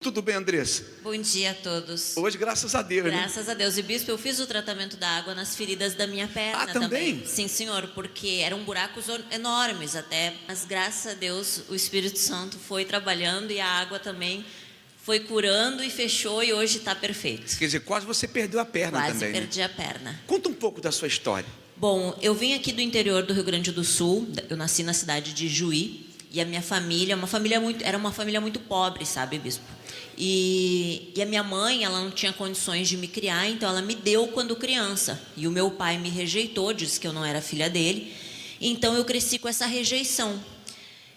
Tudo bem, Andressa? Bom dia a todos. Hoje, graças a Deus, né? Graças a Deus. E bispo, eu fiz o tratamento da água nas feridas da minha perna também? Sim, senhor, porque eram buracos enormes até. Mas graças a Deus o Espírito Santo foi trabalhando e a água também foi curando e fechou e hoje está perfeito. Quer dizer, quase você perdeu a perna Quase também, perdi a perna. Conta um pouco da sua história. Bom, eu vim aqui do interior do Rio Grande do Sul, eu nasci na cidade de Juí, e a minha família, era uma família muito pobre, sabe, bispo? E a minha mãe, ela não tinha condições de me criar, então ela me deu quando criança. E o meu pai me rejeitou, disse que eu não era filha dele. Então eu cresci com essa rejeição.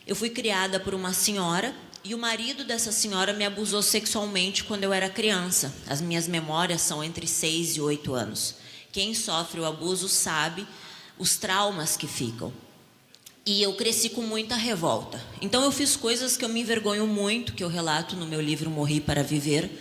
Eu fui criada por uma senhora e o marido dessa senhora me abusou sexualmente quando eu era criança. As minhas memórias são entre 6 e 8 anos. Quem sofre o abuso sabe os traumas que ficam. E eu cresci com muita revolta. Então eu fiz coisas que eu me envergonho muito, que eu relato no meu livro Morri para Viver,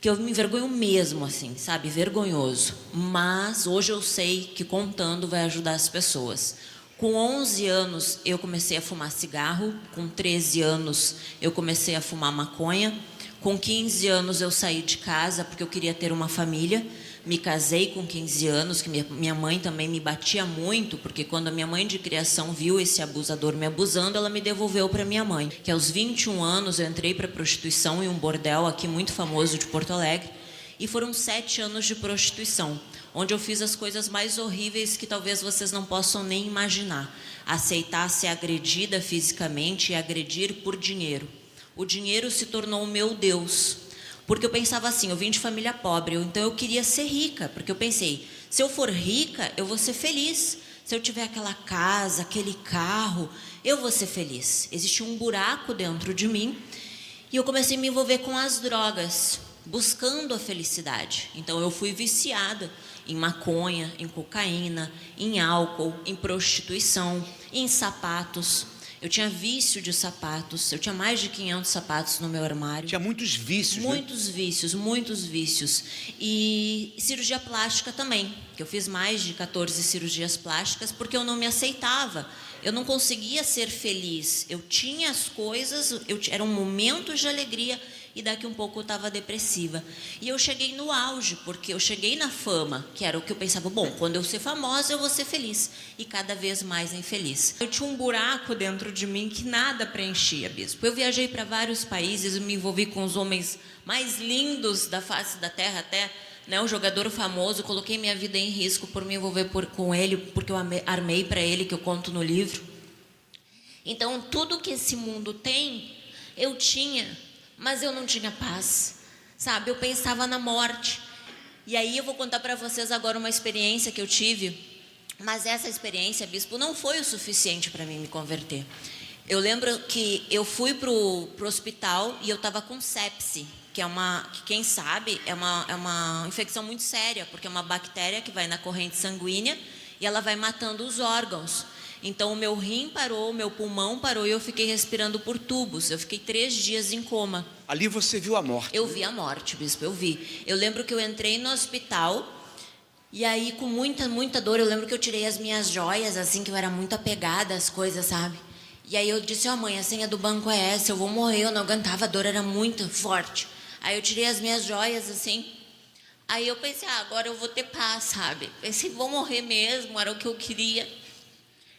que eu me envergonho mesmo, assim, sabe? Vergonhoso. Mas hoje eu sei que contando vai ajudar as pessoas. Com 11 anos eu comecei a fumar cigarro, com 13 anos eu comecei a fumar maconha, com 15 anos eu saí de casa porque eu queria ter uma família. Me casei com 15 anos, que minha mãe também me batia muito, porque quando a minha mãe de criação viu esse abusador me abusando, ela me devolveu para minha mãe. Que aos 21 anos eu entrei para prostituição em um bordel aqui muito famoso de Porto Alegre, e foram 7 anos de prostituição, onde eu fiz as coisas mais horríveis que talvez vocês não possam nem imaginar. Aceitar ser agredida fisicamente e agredir por dinheiro. O dinheiro se tornou o meu Deus. Porque eu pensava assim, eu vim de família pobre, então eu queria ser rica, porque eu pensei, se eu for rica, eu vou ser feliz. Se eu tiver aquela casa, aquele carro, eu vou ser feliz. Existia um buraco dentro de mim e eu comecei a me envolver com as drogas, buscando a felicidade. Então eu fui viciada em maconha, em cocaína, em álcool, em prostituição, em sapatos. Eu tinha vício de sapatos, eu tinha mais de 500 sapatos no meu armário. Tinha muitos vícios, Muitos vícios, muitos vícios. E cirurgia plástica também, que eu fiz mais de 14 cirurgias plásticas porque eu não me aceitava. Eu não conseguia ser feliz. Eu tinha as coisas, eram momentos de alegria e daqui um pouco eu estava depressiva. E eu cheguei no auge, porque eu cheguei na fama, que era o que eu pensava, bom, quando eu ser famosa eu vou ser feliz. E cada vez mais infeliz. Eu tinha um buraco dentro de mim que nada preenchia, bispo. Eu viajei para vários países, eu me envolvi com os homens mais lindos da face da terra, até um jogador famoso, coloquei minha vida em risco por me envolver com ele, porque eu armei para ele, que eu conto no livro. Então, tudo que esse mundo tem, eu tinha, mas eu não tinha paz, sabe? Eu pensava na morte. E aí eu vou contar para vocês agora uma experiência que eu tive, mas essa experiência, bispo, não foi o suficiente para mim me converter. Eu lembro que eu fui pro hospital e eu estava com sepse, que quem sabe, é uma infecção muito séria, porque é uma bactéria que vai na corrente sanguínea e ela vai matando os órgãos. Então o meu rim parou, o meu pulmão parou e eu fiquei respirando por tubos. Eu fiquei 3 dias em coma. Ali você viu a morte. Eu vi a morte, bispo, eu vi. Eu lembro que eu entrei no hospital e aí com muita, muita dor, eu lembro que eu tirei as minhas joias, assim, que eu era muito apegada às coisas, sabe? E aí eu disse, mãe, a senha do banco é essa, eu vou morrer, eu não aguentava, a dor era muito forte. Aí eu tirei as minhas joias, assim. Aí eu pensei, agora eu vou ter paz, sabe? Pensei, vou morrer mesmo, era o que eu queria.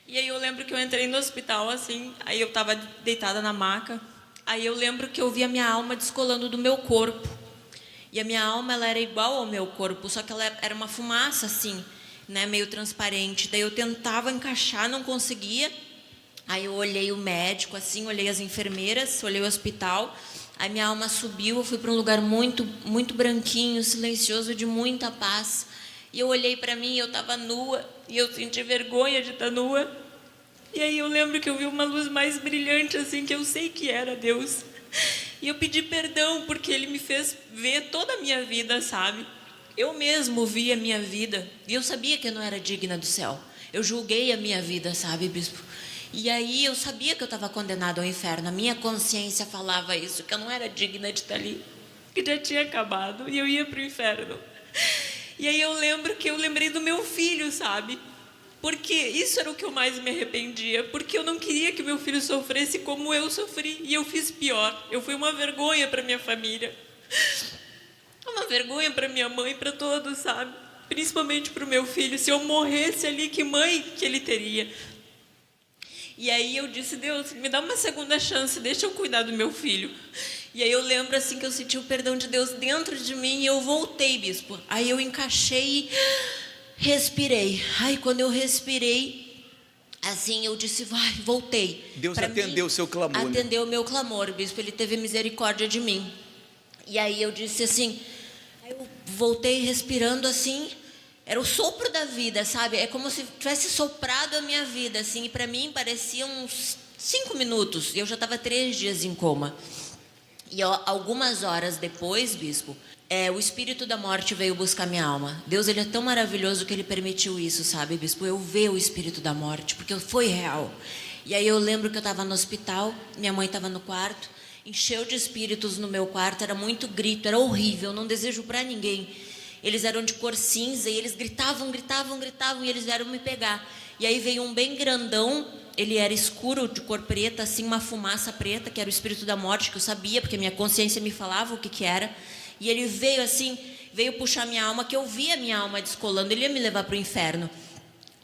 E aí eu lembro que eu entrei no hospital, assim, aí eu estava deitada na maca. Aí eu lembro que eu vi a minha alma descolando do meu corpo. E a minha alma, ela era igual ao meu corpo, só que ela era uma fumaça, assim, né, meio transparente. Daí eu tentava encaixar, não conseguia. Aí eu olhei o médico, assim, olhei as enfermeiras, olhei o hospital. Aí minha alma subiu, eu fui para um lugar muito, muito branquinho, silencioso, de muita paz. E eu olhei para mim, eu estava nua, e eu senti vergonha de estar nua. E aí eu lembro que eu vi uma luz mais brilhante, assim, que eu sei que era Deus. E eu pedi perdão, porque Ele me fez ver toda a minha vida, sabe? Eu mesmo vi a minha vida, e eu sabia que eu não era digna do céu. Eu julguei a minha vida, sabe, bispo? E aí eu sabia que eu estava condenada ao inferno. A minha consciência falava isso, que eu não era digna de estar ali, que já tinha acabado e eu ia para o inferno. E aí eu lembro que eu lembrei do meu filho, sabe? Porque isso era o que eu mais me arrependia, porque eu não queria que meu filho sofresse como eu sofri, e eu fiz pior. Eu fui uma vergonha para minha família, uma vergonha para minha mãe, para todos, sabe? Principalmente para o meu filho. Se eu morresse ali, que mãe que ele teria? E aí eu disse: Deus, me dá uma segunda chance, deixa eu cuidar do meu filho. E aí eu lembro assim que eu senti o perdão de Deus dentro de mim e eu voltei, bispo. Aí eu encaixei e respirei. Aí quando eu respirei, assim, eu disse: vai, voltei. Deus Pra atendeu mim, o seu clamor, né? atendeu o meu clamor, bispo. Ele teve misericórdia de mim. E aí eu disse assim, aí eu voltei respirando assim, era o sopro da vida, sabe? É como se tivesse soprado a minha vida, assim. E para mim parecia uns 5 minutos. E eu já estava 3 dias em coma. E algumas horas depois, bispo, o espírito da morte veio buscar minha alma. Deus, ele é tão maravilhoso que ele permitiu isso, sabe, bispo? Eu ver o espírito da morte, porque foi real. E aí eu lembro que eu estava no hospital, minha mãe estava no quarto, encheu de espíritos no meu quarto, era muito grito, era horrível, não desejo para ninguém. Eles eram de cor cinza e eles gritavam e eles vieram me pegar. E aí veio um bem grandão, ele era escuro, de cor preta, assim, uma fumaça preta, que era o espírito da morte, que eu sabia, porque minha consciência me falava o que era. E ele veio assim, veio puxar minha alma, que eu via minha alma descolando, ele ia me levar para o inferno.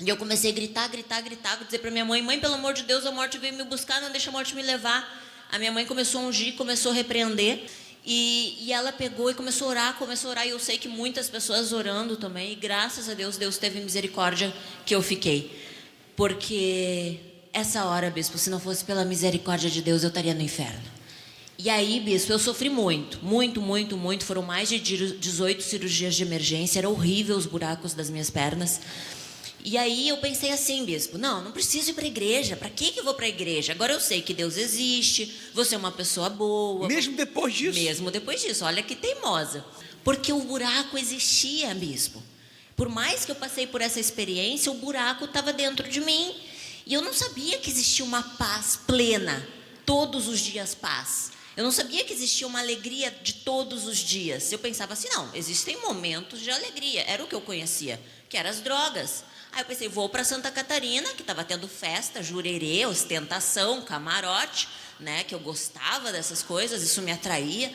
E eu comecei a gritar, dizer para minha mãe: mãe, pelo amor de Deus, a morte veio me buscar, não deixa a morte me levar. A minha mãe começou a ungir, começou a repreender. E ela pegou e começou a orar, e eu sei que muitas pessoas orando também, e graças a Deus, Deus teve misericórdia que eu fiquei. Porque essa hora, bispo, se não fosse pela misericórdia de Deus, eu estaria no inferno. E aí, bispo, eu sofri muito, foram mais de 18 cirurgias de emergência, era horrível os buracos das minhas pernas. E aí eu pensei assim, bispo, não preciso ir para a igreja, para que eu vou para a igreja? Agora eu sei que Deus existe, você é uma pessoa boa. Mesmo depois disso? Mesmo depois disso, olha que teimosa. Porque o buraco existia, bispo. Por mais que eu passei por essa experiência, o buraco estava dentro de mim. E eu não sabia que existia uma paz plena, todos os dias paz. Eu não sabia que existia uma alegria de todos os dias. Eu pensava assim, não, existem momentos de alegria, era o que eu conhecia, que eram as drogas. Aí eu pensei, vou para Santa Catarina, que estava tendo festa, jurerê, ostentação, camarote, né, que eu gostava dessas coisas, isso me atraía.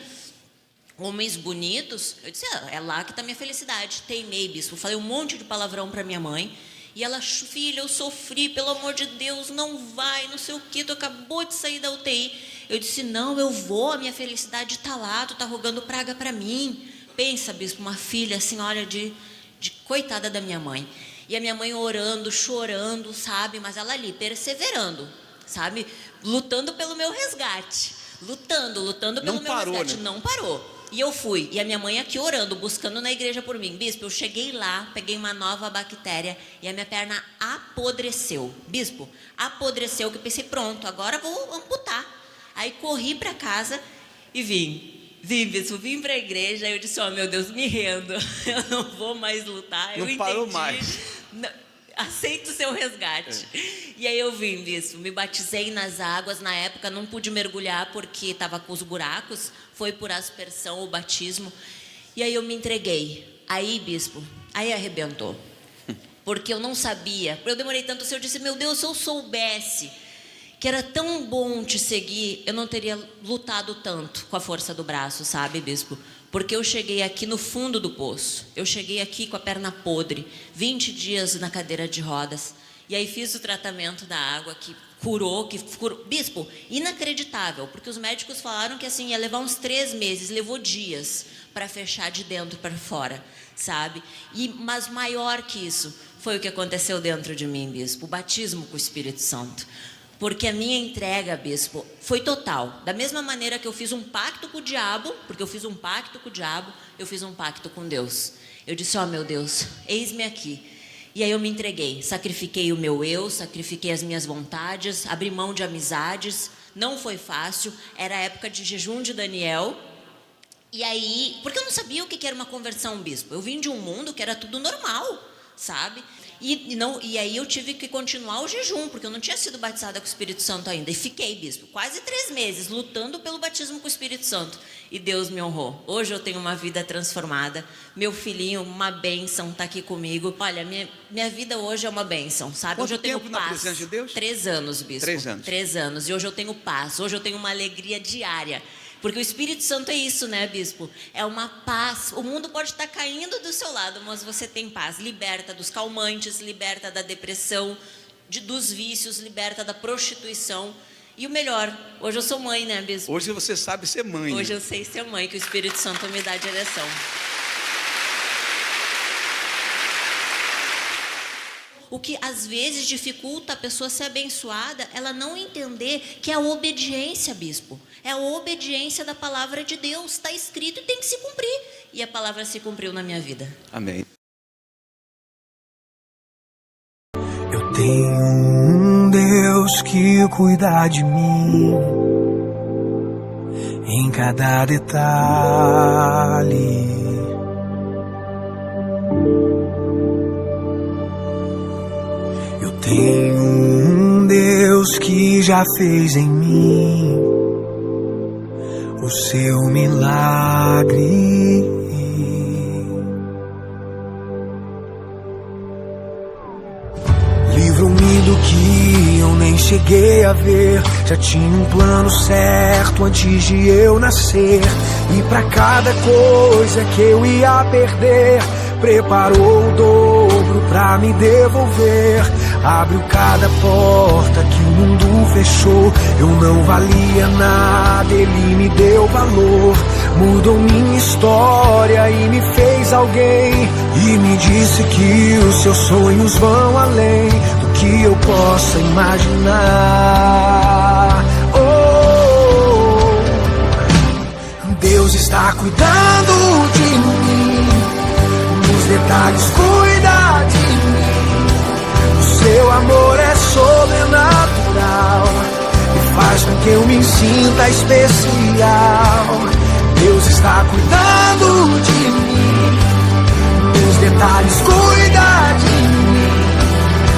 Homens bonitos, eu disse, é lá que está minha felicidade. Teimei, bispo, falei um monte de palavrão para minha mãe. E ela, filha, eu sofri, pelo amor de Deus, não vai, não sei o que, tu acabou de sair da UTI. Eu disse, não, eu vou, a minha felicidade está lá, tu está rogando praga para mim. Pensa, bispo, uma filha assim, olha, de coitada da minha mãe. E a minha mãe orando, chorando, sabe? Mas ela ali, perseverando, sabe? Lutando pelo meu resgate. Lutando pelo meu resgate. Né? Não parou. E eu fui. E a minha mãe aqui orando, buscando na igreja por mim. Bispo, eu cheguei lá, peguei uma nova bactéria e a minha perna apodreceu. Bispo, apodreceu, que eu pensei, pronto, agora vou amputar. Aí corri para casa e vim, bispo, vim para a igreja. Eu disse, meu Deus, me rendo. Eu não vou mais lutar. Não parou mais. Aceito o seu resgate. E aí eu vim, bispo, me batizei nas águas. Na época não pude mergulhar porque estava com os buracos. Foi por aspersão o batismo. E aí eu me entreguei. Aí, bispo, aí arrebentou. Porque eu não sabia. Eu demorei tanto assim, eu disse, meu Deus, se eu soubesse que era tão bom te seguir, eu não teria lutado tanto com a força do braço, sabe, bispo? Porque eu cheguei aqui no fundo do poço. Eu cheguei aqui com a perna podre, 20 dias na cadeira de rodas. E aí fiz o tratamento da água que curou. Bispo, inacreditável, porque os médicos falaram que assim ia levar uns 3 meses, levou dias para fechar de dentro para fora, sabe? Mas maior que isso foi o que aconteceu dentro de mim, bispo, o batismo com o Espírito Santo. Porque a minha entrega, bispo, foi total. Da mesma maneira que eu fiz um pacto com o diabo, porque eu fiz um pacto com o diabo, eu fiz um pacto com Deus. Eu disse, meu Deus, eis-me aqui. E aí eu me entreguei, sacrifiquei o meu eu, sacrifiquei as minhas vontades, abri mão de amizades. Não foi fácil, era a época de jejum de Daniel. E aí, porque eu não sabia o que era uma conversão, bispo. Eu vim de um mundo que era tudo normal, sabe? E aí eu tive que continuar o jejum, porque eu não tinha sido batizada com o Espírito Santo ainda. E fiquei, bispo, quase 3 meses lutando pelo batismo com o Espírito Santo. E Deus me honrou. Hoje eu tenho uma vida transformada. Meu filhinho, uma bênção, está aqui comigo. Olha, minha vida hoje é uma bênção, sabe? Quanto hoje eu tenho tempo paz. na presença de Deus? 3 anos, bispo. 3 anos. 3 anos. E hoje eu tenho paz. Hoje eu tenho uma alegria diária. Porque o Espírito Santo é isso, né, bispo? É uma paz. O mundo pode estar caindo do seu lado, mas você tem paz. Liberta dos calmantes, liberta da depressão, dos vícios, liberta da prostituição. E o melhor, hoje eu sou mãe, né, bispo? Hoje você sabe ser mãe. Hoje eu sei ser mãe, que o Espírito Santo me dá a direção. O que às vezes dificulta a pessoa ser abençoada, ela não entender que é a obediência, bispo. É a obediência da palavra de Deus. Está escrito e tem que se cumprir. E a palavra se cumpriu na minha vida. Amém. Eu tenho um Deus que cuida de mim em cada detalhe. Eu tenho um Deus que já fez em mim o seu milagre. Livro-me do que eu nem cheguei a ver. Já tinha um plano certo antes de eu nascer. E pra cada coisa que eu ia perder, preparou o dobro pra me devolver. Abriu cada porta que o mundo fechou. Eu não valia nada, ele me deu valor. Mudou minha história e me fez alguém. E me disse que os seus sonhos vão além do que eu possa imaginar. Deus está cuidando de mim, nos detalhes cuida de mim. O seu amor é sobrenatural e faz com que eu me sinta especial. Deus está cuidando de mim, nos detalhes cuida